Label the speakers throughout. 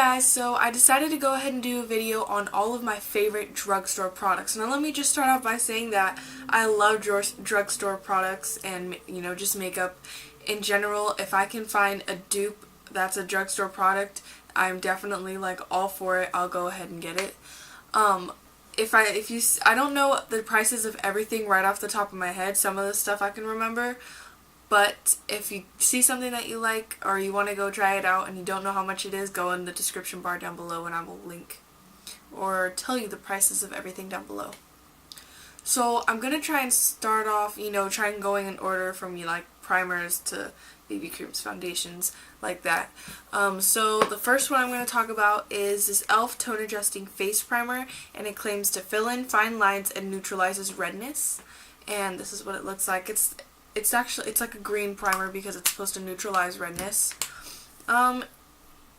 Speaker 1: Guys, so I decided to go ahead and do a video on all of my favorite drugstore products. Now let me just start off by saying that I love drugstore products and, just makeup in general. If I can find a dupe that's a drugstore product, I'm definitely like all for it. I'll go ahead and get it. I don't know the prices of everything right off the top of my head. Some of the stuff I can remember. But if you see something that you like or you want to go try it out and you don't know how much it is, go in the description bar down below and I will link or tell you the prices of everything down below. So I'm going to try and start off, try and going in order from like primers to BB creams, foundations, like that. So the first one I'm going to talk about is this e.l.f. Tone Adjusting Face Primer, and it claims to fill in fine lines and neutralizes redness. And this is what it looks like. It's like a green primer because it's supposed to neutralize redness.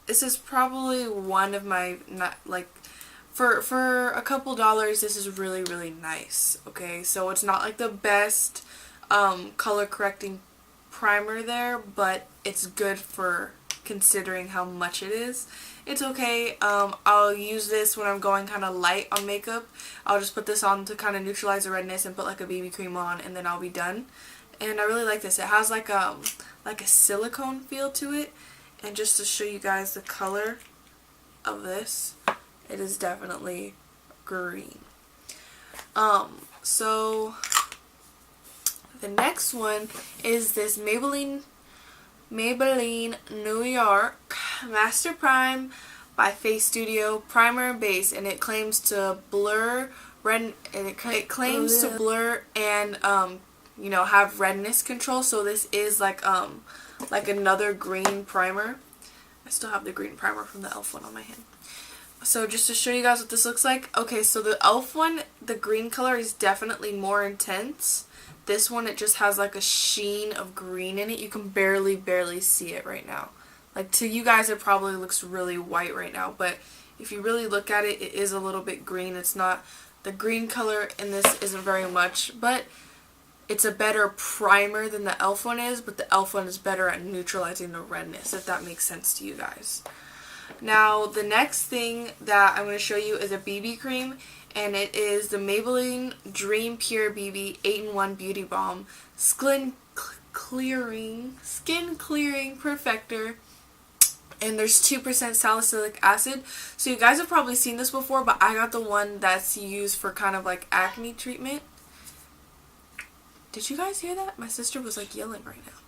Speaker 1: This is probably one of my, for a couple dollars, this is really, really nice. Okay, so it's not like the best color correcting primer there, but it's good for considering how much it is. It's okay. I'll use this when I'm going kind of light on makeup. I'll just put this on to kind of neutralize the redness and put like a BB cream on, and then I'll be done. And I really like this. It has like a silicone feel to it. And just to show you guys the color of this, it is definitely green. So the next one is this Maybelline New York Master Prime by Face Studio Primer and Base, and it claims to blur and have redness control. So this is like another green primer. I still have the green primer from the e.l.f. one on my hand. So just to show you guys what this looks like. Okay, so the e.l.f. one, the green color is definitely more intense. This one, it just has like a sheen of green in it. You can barely see it right now. Like to you guys it probably looks really white right now, but if you really look at it, it is a little bit green. It's not, the green color in this isn't very much, but it's a better primer than the e.l.f. one is, but the e.l.f. one is better at neutralizing the redness, if that makes sense to you guys. Now, the next thing that I'm going to show you is a BB cream, and it is the Maybelline Dream Pure BB 8-in-1 Beauty Balm Skin Clearing Perfector. And there's 2% salicylic acid. So you guys have probably seen this before, but I got the one that's used for kind of like acne treatment. Did you guys hear that? My sister was like yelling right now.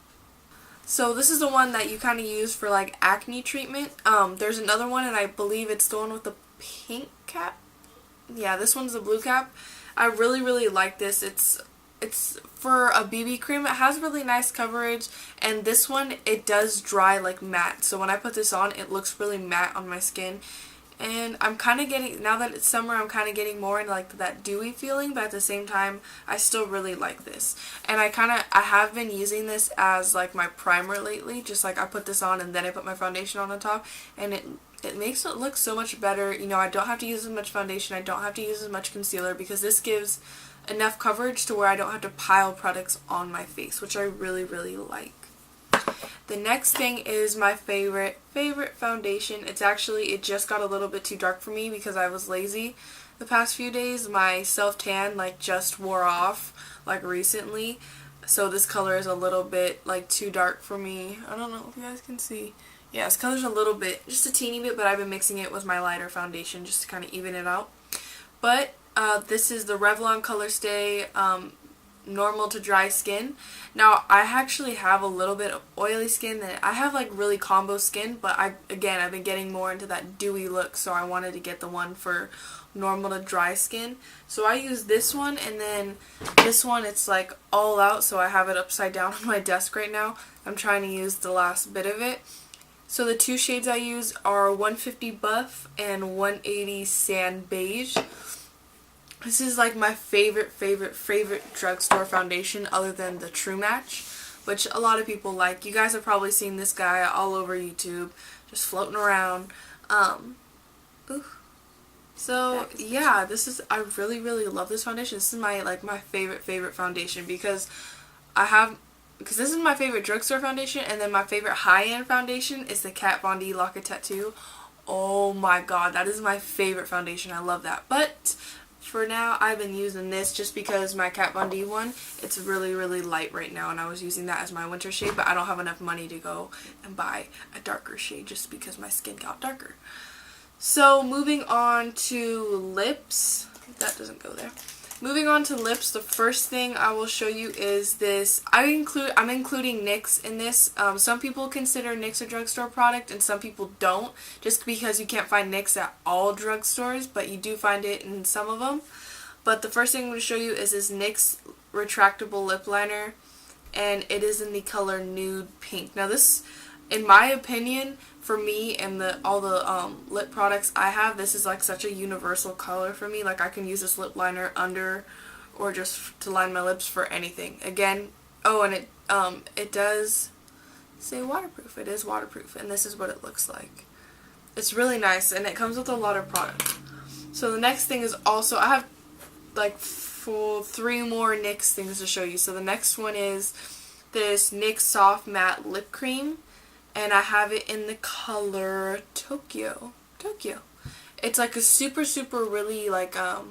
Speaker 1: So this is the one that you kind of use for like acne treatment. There's another one, and I believe it's the one with the pink cap. Yeah, this one's the blue cap. I really like this. It's for a BB cream. It has really nice coverage, and this one, it does dry like matte. So when I put this on, it looks really matte on my skin. And I'm kind of getting, now that it's summer, I'm kind of getting more into like that dewy feeling, but at the same time, I still really like this. And I have been using this as like my primer lately, just like I put this on and then I put my foundation on top, and it makes it look so much better. I don't have to use as much foundation, I don't have to use as much concealer, because this gives enough coverage to where I don't have to pile products on my face, which I really like. The next thing is my favorite foundation. It just got a little bit too dark for me because I was lazy the past few days. My self-tan just wore off recently. So this color is a little bit too dark for me. I don't know if you guys can see. Yeah, this color's a little bit, just a teeny bit, but I've been mixing it with my lighter foundation just to kind of even it out. But this is the Revlon Color Stay Normal to Dry Skin. Now, I actually have a little bit of oily skin, and I have really combo skin, but I've been getting more into that dewy look, so I wanted to get the one for normal to dry skin. So I use this one, and then this one, it's all out, so I have it upside down on my desk right now. I'm trying to use the last bit of it. So the two shades I use are 150 Buff and 180 Sand Beige. This is my favorite drugstore foundation other than the True Match, which a lot of people like. You guys have probably seen this guy all over YouTube, just floating around. So yeah, I really love this foundation. This is my my favorite foundation because this is my favorite drugstore foundation, and then my favorite high-end foundation is the Kat Von D Lock-It Tattoo. Oh my god, that is my favorite foundation. I love that. But for now, I've been using this just because my Kat Von D one, it's really, really light right now, and I was using that as my winter shade, but I don't have enough money to go and buy a darker shade just because my skin got darker. So, moving on to lips. That doesn't go there. Moving on to lips, the first thing I will show you is this. I'm including NYX in this. Some people consider NYX a drugstore product and some people don't, just because you can't find NYX at all drugstores, but you do find it in some of them. But the first thing I'm going to show you is this NYX retractable lip liner, and it is in the color Nude Pink. Now this, in my opinion, for me and all the lip products I have, this is like such a universal color for me. Like I can use this lip liner under or just to line my lips for anything. Again, oh, and it does say waterproof. It is waterproof, and this is what it looks like. It's really nice, and it comes with a lot of product. So the next thing is also, I have like 3 more NYX things to show you. So the next one is this NYX Soft Matte Lip Cream. And I have it in the color Tokyo. It's like a super really like a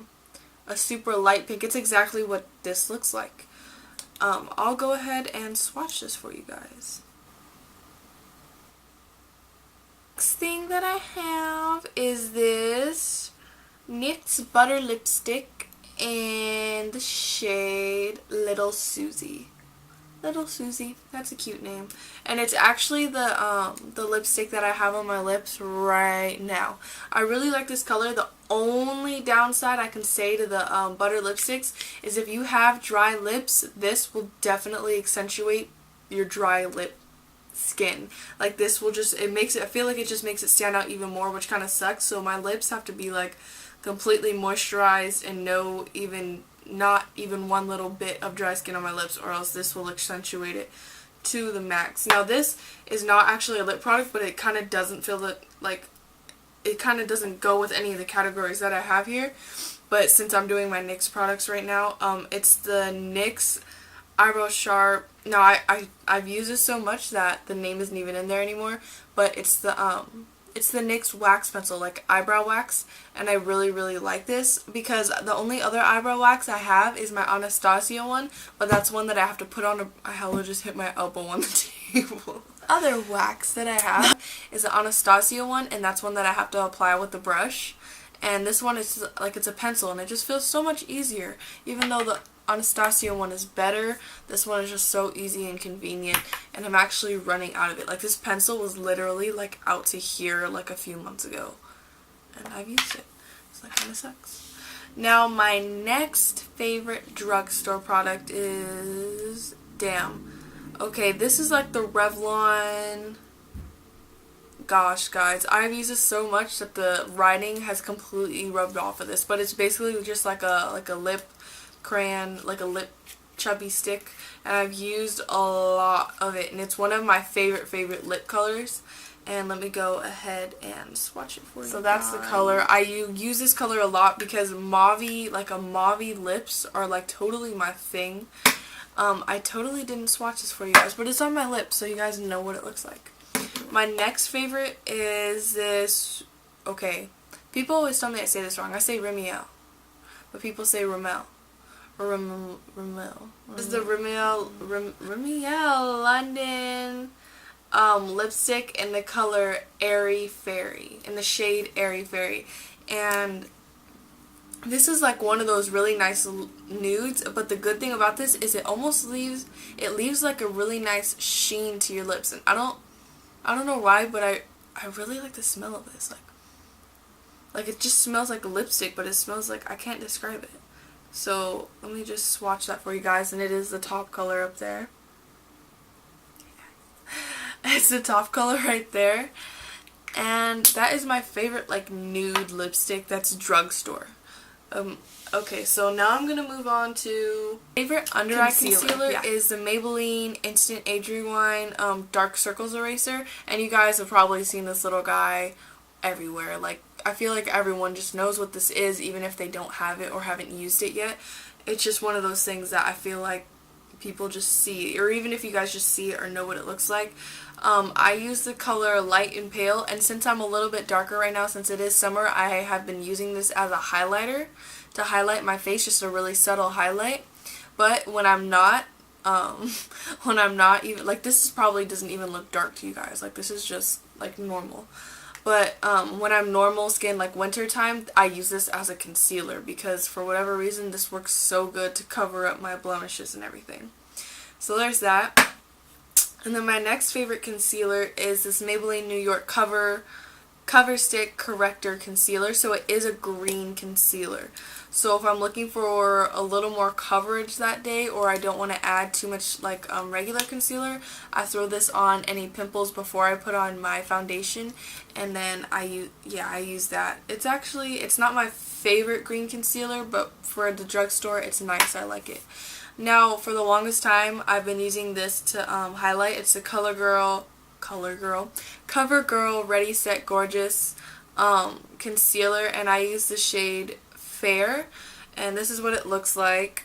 Speaker 1: super light pink. It's exactly what this looks like. I'll go ahead and swatch this for you guys. Next thing that I have is this NYX Butter Lipstick in the shade Little Susie. Little Susie, that's a cute name, and it's actually the lipstick that I have on my lips right now. I really like this color. The only downside I can say to the butter lipsticks is if you have dry lips, this will definitely accentuate your dry lip skin. Like this will just, I feel like it just makes it stand out even more, which kind of sucks. So my lips have to be like completely moisturized and not even one little bit of dry skin on my lips, or else this will accentuate it to the max. Now this is not actually a lip product, but it kind of doesn't feel like it kind of doesn't go with any of the categories that I have here. But since I'm doing my NYX products right now, it's the NYX Eyebrow Sharp. Now I've used this so much that the name isn't even in there anymore, but it's the NYX wax pencil, like eyebrow wax, and I really like this because the only other eyebrow wax I have is my Anastasia one, but that's one that I have to put on I will just hit my elbow on the table. Other wax that I have is the Anastasia one, and that's one that I have to apply with the brush, and this one is like it's a pencil, and it just feels so much easier. Even though the Anastasia one is better, this one is just so easy and convenient, and I'm actually running out of it. Like this pencil was literally like out to here like a few months ago, and I've used it, so that kind of sucks. Now my next favorite drugstore product is, okay, this is like the Revlon. Gosh guys, I've used this so much that the writing has completely rubbed off of this, but it's basically just like a lip crayon, like a lip chubby stick, and I've used a lot of it, and it's one of my favorite lip colors. And let me go ahead and swatch it for you. So that's the color. I use this color a lot because mauve lips are like totally my thing. I totally didn't swatch this for you guys, but it's on my lips so you guys know what it looks like. My next favorite is this. Okay, people always tell me I say this wrong. I say rimmel, but people say rimmel. Rimmel. This is the Rimmel London lipstick in the color Airy Fairy, in the shade Airy Fairy, and this is like one of those really nice nudes, but the good thing about this is it leaves like a really nice sheen to your lips, and I don't know why, but I really like the smell of this. Like it just smells like a lipstick, but it smells like, I can't describe it. So let me just swatch that for you guys, and it is the top color up there. It's the top color right there, and that is my favorite like nude lipstick that's drugstore. Okay, so now I'm gonna move on to favorite under eye concealer. Is the Maybelline Instant Age Rewind Dark Circles Eraser, and you guys have probably seen this little guy everywhere. Like I feel like everyone just knows what this is, even if they don't have it or haven't used it yet. It's just one of those things that I feel like people just see, or even if you guys just see it or know what it looks like. I use the color Light and Pale, and since I'm a little bit darker right now, since it is summer, I have been using this as a highlighter to highlight my face, just a really subtle highlight. But when I'm not, when I'm not even, like, this is probably doesn't even look dark to you guys, like, this is just like normal. But when I'm normal skin, like winter time, I use this as a concealer because for whatever reason this works so good to cover up my blemishes and everything. So there's that. And then my next favorite concealer is this Maybelline New York Coverstick Corrector Concealer. So it is a green concealer. So if I'm looking for a little more coverage that day, or I don't want to add too much like regular concealer, I throw this on any pimples before I put on my foundation, and then I use that. It's not my favorite green concealer, but for the drugstore it's nice. I like it. Now, for the longest time, I've been using this to highlight. It's the CoverGirl Ready Set Gorgeous concealer, and I use the shade Fair, and this is what it looks like.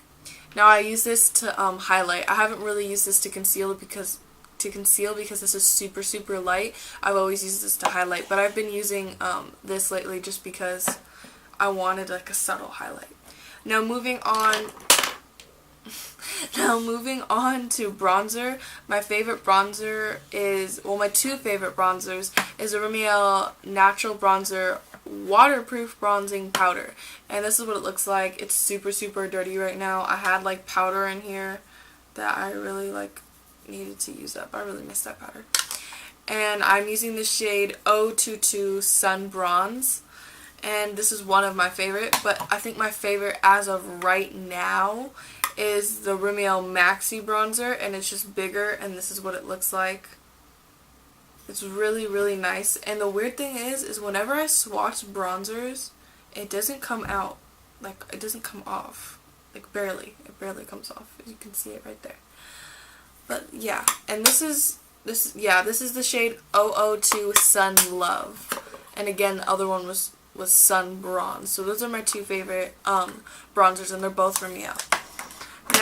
Speaker 1: Now, I use this to highlight. I haven't really used this to conceal because this is super, super light. I've always used this to highlight, but I've been using this lately just because I wanted like a subtle highlight. Now, moving on to bronzer. My favorite bronzer is, well, my two favorite bronzers is a Rimmel Natural Bronzer Waterproof Bronzing Powder. And this is what it looks like. It's super, super dirty right now. I had like powder in here that I really like needed to use up. I really missed that powder. And I'm using the shade 022 Sun Bronze. And this is one of my favorite, but I think my favorite as of right now is the Rimmel Maxi bronzer, and it's just bigger, and this is what it looks like. It's really, really nice. And the weird thing is whenever I swatch bronzers, it doesn't come out, like, it doesn't come off, like, barely. It barely comes off. You can see it right there. But yeah, and this is the shade 002 Sun Love, and again the other one was Sun Bronze. So those are my two favorite bronzers, and they're both from Rimmel.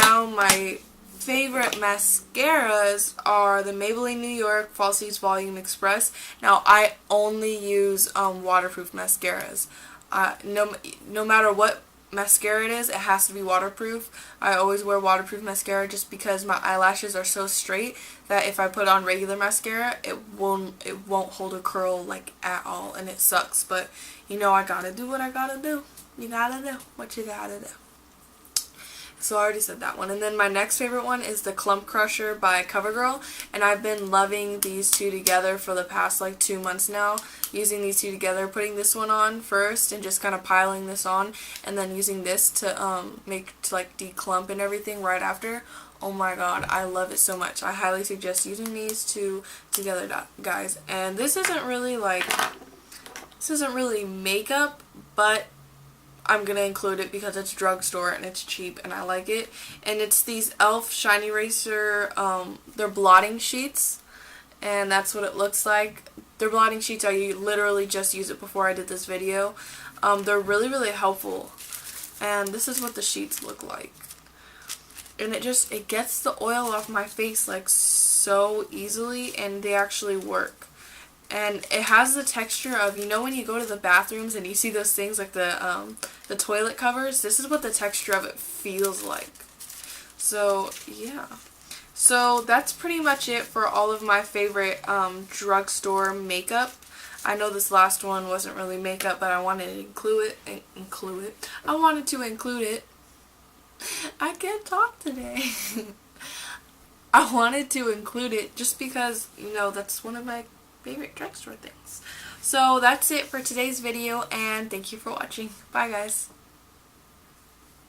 Speaker 1: Now, my favorite mascaras are the Maybelline New York Falsies Volume Express. Now, I only use waterproof mascaras. No matter what mascara it is, it has to be waterproof. I always wear waterproof mascara just because my eyelashes are so straight that if I put on regular mascara, it won't hold a curl like at all, and it sucks. But you know, I gotta do what I gotta do. You gotta do what you gotta do. So I already said that one. And then my next favorite one is the Clump Crusher by CoverGirl. And I've been loving these two together for the past like 2 months now. Using these two together, putting this one on first and just kind of piling this on. And then using this to like declump and everything right after. Oh my god, I love it so much. I highly suggest using these two together, guys. And this isn't really makeup, but I'm going to include it because it's drugstore and it's cheap and I like it. And it's these e.l.f. Shiny Eraser, they're blotting sheets, and that's what it looks like. They're blotting sheets. I literally just used it before I did this video. They're really, really helpful. And this is what the sheets look like. And it gets the oil off my face like so easily, and they actually work. And it has the texture of, you know, when you go to the bathrooms and you see those things like the toilet covers, this is what the texture of it feels like. So yeah, so that's pretty much it for all of my favorite drugstore makeup. I know this last one wasn't really makeup, but I wanted to include it. I wanted to include it. I can't talk today. I wanted to include it just because, you know, that's one of my favorite drugstore things. So that's it for today's video, and thank you for watching. Bye, guys.